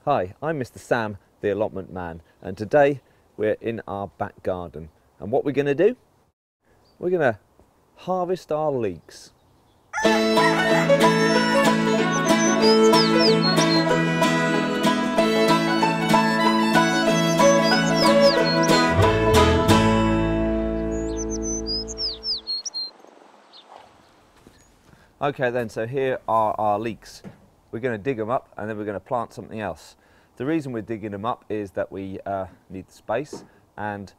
Hi, I'm Mr. Sam, the allotment man, and today we're in our back garden. And what we're going to do? We're going to harvest our leeks. Okay then, so here are our leeks. We're going to dig them up and then we're going to plant something else. The reason we're digging them up is that we need the space, and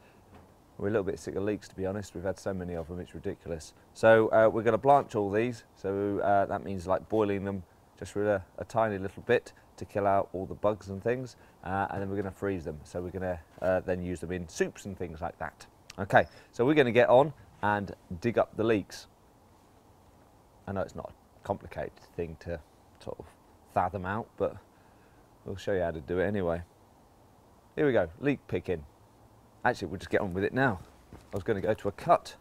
we're a little bit sick of leeks, to be honest. We've had so many of them, it's ridiculous. So we're going to blanch all these, so that means like boiling them just for a tiny little bit to kill out all the bugs and things, and then we're going to freeze them. So we're going to then use them in soups and things like that. Okay, so we're going to get on and dig up the leeks. I know it's not a complicated thing to sort of fathom out, but we'll show you how to do it anyway. Here we go, leek picking. Actually, we'll just get on with it now. I was going to go to a cut.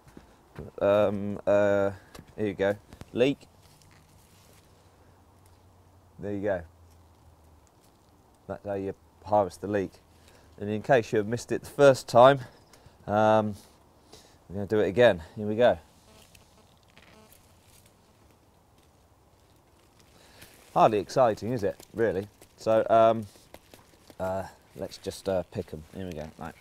Here you go, leek. There you go. That's how you harvest the leek. And in case you have missed it the first time, we're going to do it again. Here we go. Hardly exciting, is it? Really? So let's just pick them. Here we go. Right.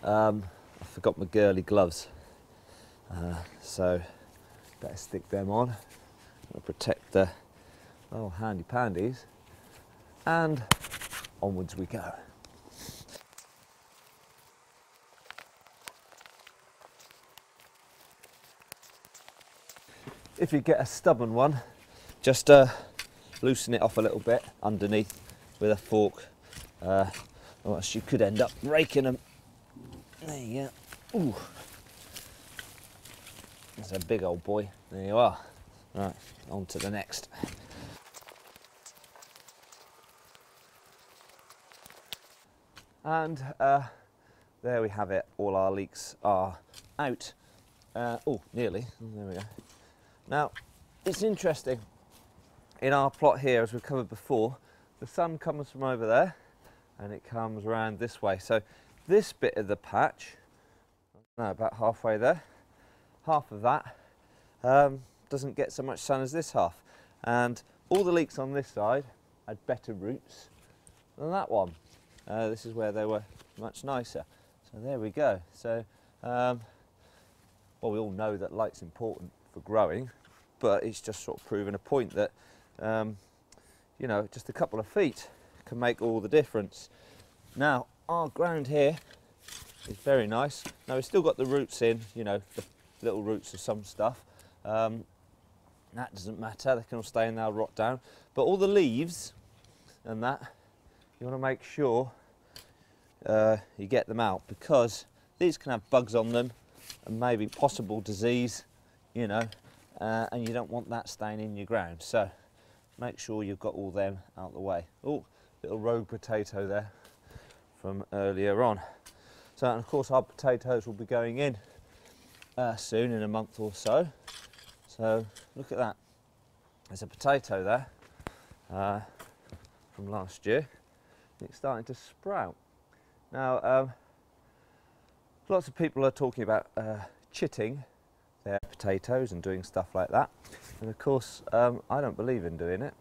I forgot my girly gloves, so better stick them on. I'll protect the handy pandies, and onwards we go. If you get a stubborn one, just loosen it off a little bit underneath with a fork, or else you could end up breaking them. There you go. Ooh. That's a big old boy. There you are. Right, on to the next. And there we have it. All our leeks are out. Oh, nearly. There we go. Now, it's interesting, in our plot here, as we've covered before, the sun comes from over there and it comes around this way. So this bit of the patch, about halfway there, half of that doesn't get so much sun as this half. And all the leeks on this side had better roots than that one. This is where they were much nicer. So there we go. So, well, we all know that light's important for growing, but it's just sort of proving a point that you know, just a couple of feet can make all the difference. Now our ground here is very nice. Now we've still got the roots in, you know, the little roots of some stuff. That doesn't matter, they can all stay and they'll rot down, but all the leaves and that, you want to make sure you get them out, because these can have bugs on them and maybe possible disease, you know, and you don't want that staying in your ground. So make sure you've got all them out the way. Oh, little rogue potato there from earlier on. So, and of course our potatoes will be going in soon, in a month or so. So look at that. There's a potato there from last year. It's starting to sprout. Now, lots of people are talking about chitting their potatoes and doing stuff like that, and of course I don't believe in doing it.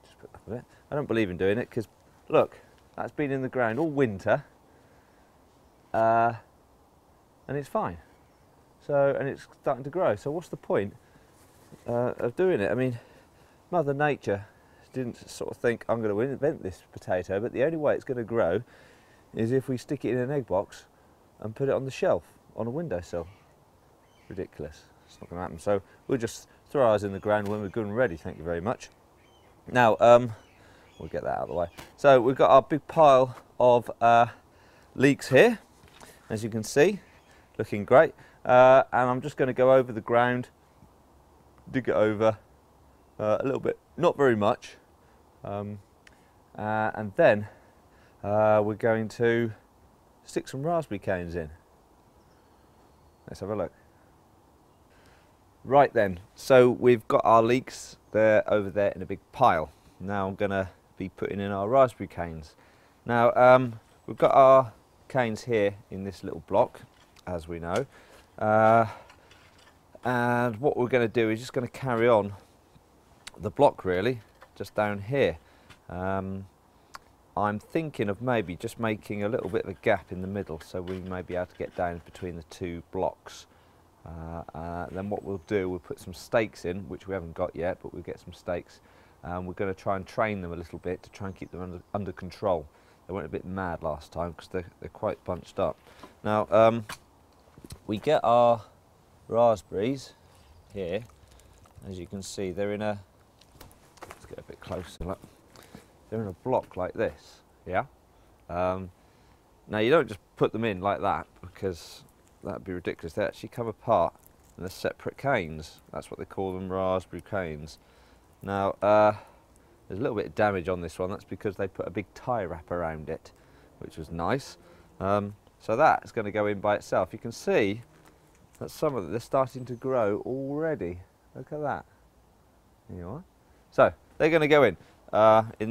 Just put up a bit. I don't believe in doing it because look, that's been in the ground all winter, and it's fine. So, and it's starting to grow. So what's the point of doing it? I mean, Mother Nature didn't sort of think, I'm going to invent this potato, but the only way it's going to grow is if we stick it in an egg box and put it on the shelf on a windowsill. Ridiculous. It's not going to happen. So we'll just throw ours in the ground when we're good and ready. Thank you very much. Now we'll get that out of the way. So we've got our big pile of leeks here, as you can see, looking great. And I'm just going to go over the ground, dig it over a little bit, not very much, and then we're going to stick some raspberry canes in. Let's have a look. Right then, so we've got our leeks, they're over there in a big pile. Now I'm going to be putting in our raspberry canes. Now we've got our canes here in this little block, as we know. And what we're going to do is just going to carry on the block really, just down here. I'm thinking of maybe just making a little bit of a gap in the middle so we may be able to get down between the two blocks. Then what we'll do, we'll put some stakes in, which we haven't got yet, but we'll get some stakes. We're going to try and train them a little bit to try and keep them under control. They went a bit mad last time because they're quite bunched up. Now we get our raspberries here, as you can see, they're in a, let's get a bit closer, look. They're in a block like this, yeah? Now you don't just put them in like that because that'd be ridiculous. They actually come apart and they're separate canes. That's what they call them, raspberry canes. Now there's a little bit of damage on this one. That's because they put a big tie wrap around it, which was nice. So that is going to go in by itself. You can see that some of them, they're starting to grow already. Look at that. There you are. So they're going to go in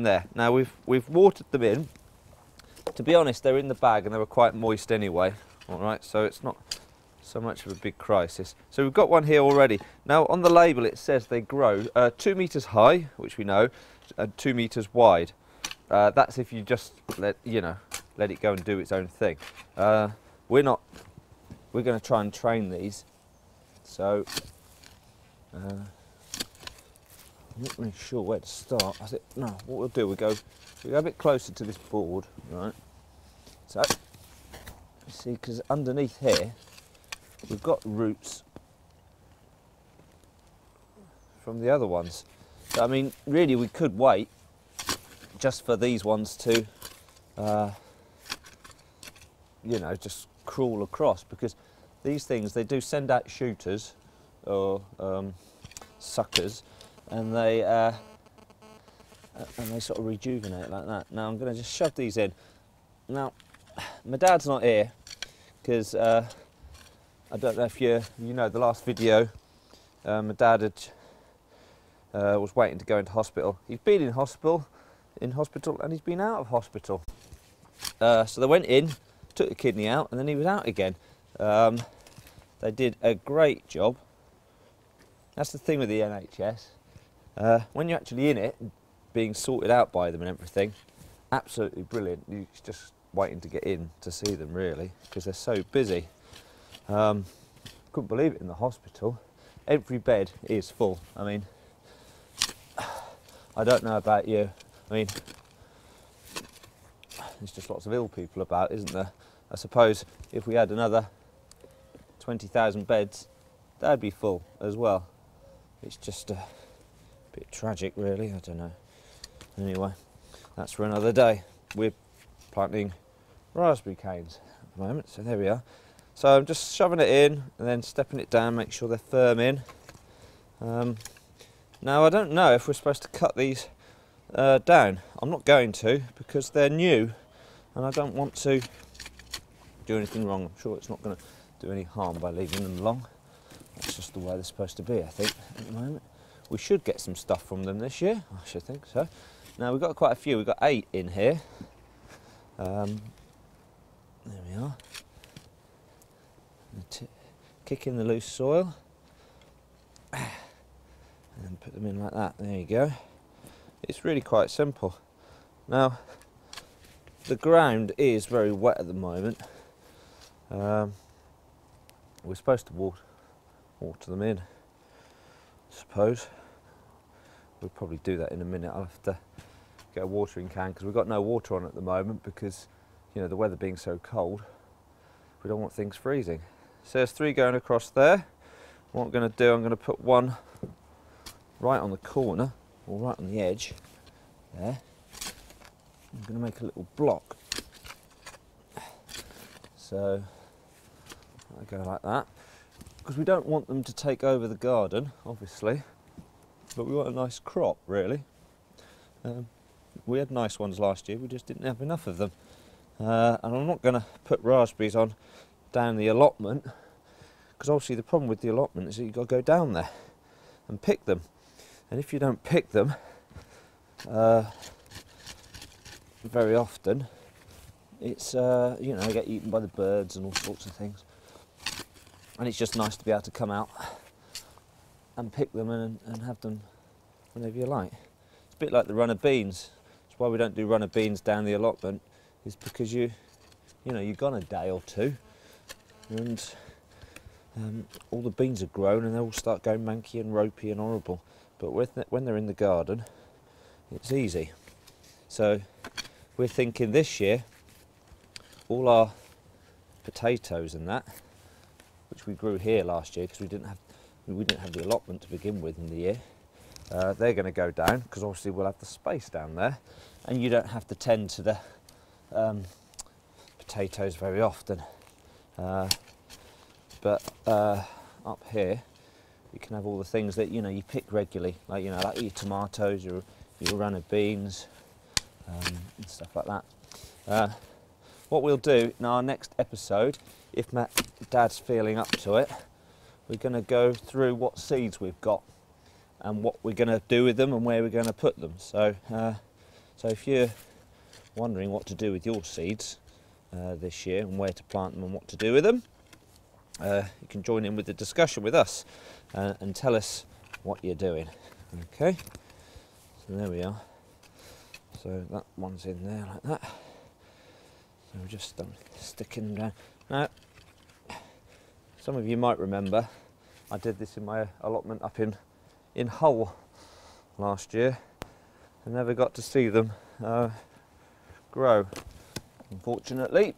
there. Now we've watered them in. To be honest, they're in the bag and they were quite moist anyway. All right, so it's not so much of a big crisis. So we've got one here already. Now on the label it says they grow 2 meters high, which we know, and 2 meters wide. That's if you just let it go and do its own thing. We're going to try and train these. So I'm not really sure where to start. I think no. What we'll do, we go a bit closer to this board, right? So you see, because underneath here we've got roots from the other ones. So, I mean, really, we could wait just for these ones to, just crawl across, because these things, they do send out shooters or suckers, and they sort of rejuvenate like that. Now I'm going to just shove these in. Now my dad's not here because I don't know if you know the last video. My dad was waiting to go into hospital. He's been in hospital, and he's been out of hospital. So they went in, took the kidney out, and then he was out again. They did a great job. That's the thing with the NHS. When you're actually in it, being sorted out by them and everything, absolutely brilliant. You're just waiting to get in to see them, really, because they're so busy. Couldn't believe it in the hospital. Every bed is full. I mean, I don't know about you. I mean, there's just lots of ill people about, isn't there? I suppose if we had another 20,000 beds, that'd be full as well. It's just a bit tragic, really. I don't know. Anyway, that's for another day. We're planting raspberry canes at the moment, so there we are. So I'm just shoving it in and then stepping it down, make sure they're firm in. Now I don't know if we're supposed to cut these down. I'm not going to, because they're new and I don't want to do anything wrong. I'm sure it's not going to do any harm by leaving them long. That's just the way they're supposed to be, I think, at the moment. We should get some stuff from them this year, I should think so. Now we've got quite a few, we've got 8 in here. There we are. Kick in the loose soil and put them in like that. There you go. It's really quite simple. Now the ground is very wet at the moment. We're supposed to water them in, I suppose. We'll probably do that in a minute. I'll have to get a watering can because we've got no water on at the moment because, you know, the weather being so cold, we don't want things freezing. So there's 3 going across there. What I'm going to do, I'm going to put one right on the corner, or right on the edge there. I'm going to make a little block. So I go like that, because we don't want them to take over the garden, obviously, but we want a nice crop, really. We had nice ones last year, we just didn't have enough of them. And I'm not going to put raspberries on down the allotment, because obviously the problem with the allotment is that you've got to go down there and pick them, and if you don't pick them very often, it's you know, they get eaten by the birds and all sorts of things, and it's just nice to be able to come out and pick them and have them whenever you like. It's a bit like the runner beans. That's why we don't do runner beans down the allotment, is because you know, you've gone a day or two and all the beans are grown and they all start going manky and ropey and horrible. But when they're in the garden, it's easy. So we're thinking this year, all our potatoes and that, which we grew here last year because we didn't have the allotment to begin with in the year, they're going to go down because obviously we'll have the space down there, and you don't have to tend to the potatoes very often. But up here, you can have all the things that, you know, you pick regularly, like, you know, like your tomatoes, your runner beans, and stuff like that. What we'll do in our next episode, if Dad's feeling up to it, we're going to go through what seeds we've got and what we're going to do with them and where we're going to put them. So, so if you're wondering what to do with your seeds this year and where to plant them and what to do with them, you can join in with the discussion with us and tell us what you're doing. Okay, so there we are. So that one's in there like that. So we're just sticking them down. Now, some of you might remember I did this in my allotment up in Hull last year. I never got to see them grow, unfortunately.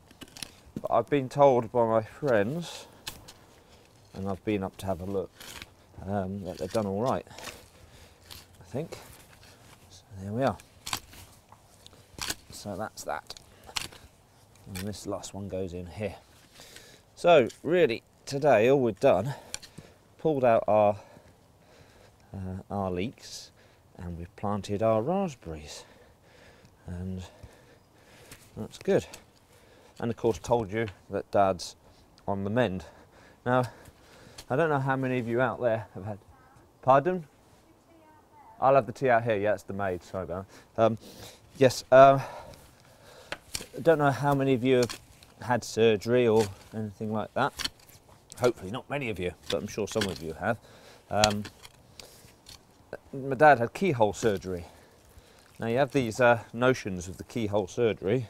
But I've been told by my friends, and I've been up to have a look, that they've done all right, I think. So there we are. So that's that. And this last one goes in here. So really, today all we've done, pulled out our leeks, and we've planted our raspberries, and that's good. And of course told you that Dad's on the mend. Now, I don't know how many of you out there have had, pardon? I'll have the tea out here. Yeah, it's the maid, sorry about that. Yes, I don't know how many of you have had surgery or anything like that. Hopefully not many of you, but I'm sure some of you have. My dad had keyhole surgery. Now you have these notions of the keyhole surgery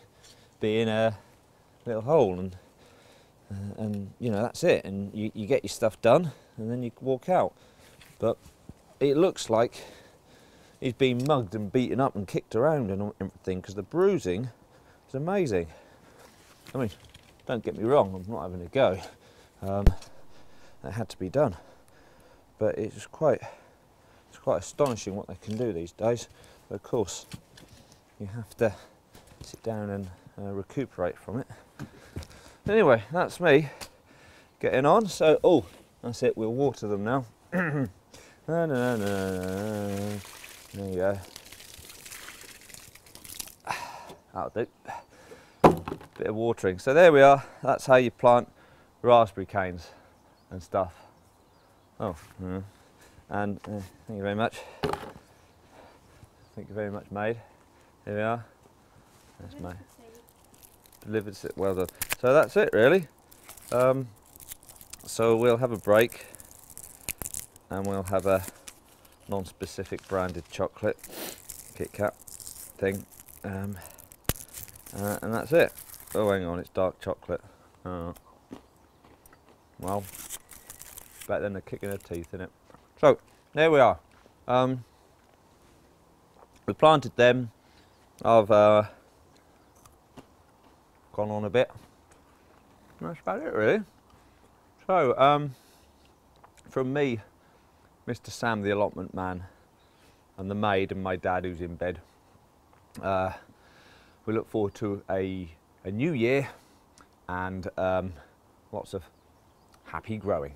being a little hole, and you know, that's it, and you get your stuff done and then you walk out. But it looks like he's been mugged and beaten up and kicked around and everything, because the bruising is amazing. I mean, don't get me wrong, I'm not having a go. That had to be done, but it's quite astonishing what they can do these days. But of course, you have to sit down and recuperate from it. Anyway, that's me getting on. So, oh, that's it. We'll water them now. There you go. That'll do. Bit of watering. So there we are. That's how you plant raspberry canes and stuff. Oh, and thank you very much. Thank you very much, maid. Here we are. That's maid. Delivered it. Well done. So that's it, really. So we'll have a break, and we'll have a non-specific branded chocolate Kit Kat thing, and that's it. Oh, hang on, it's dark chocolate. Oh. Well, better than a kick in the teeth, isn't it? So there we are. We planted them. I've gone on a bit. That's about it, really. So from me, Mr. Sam, the allotment man, and the maid, and my dad, who's in bed, we look forward to a new year and lots of happy growing.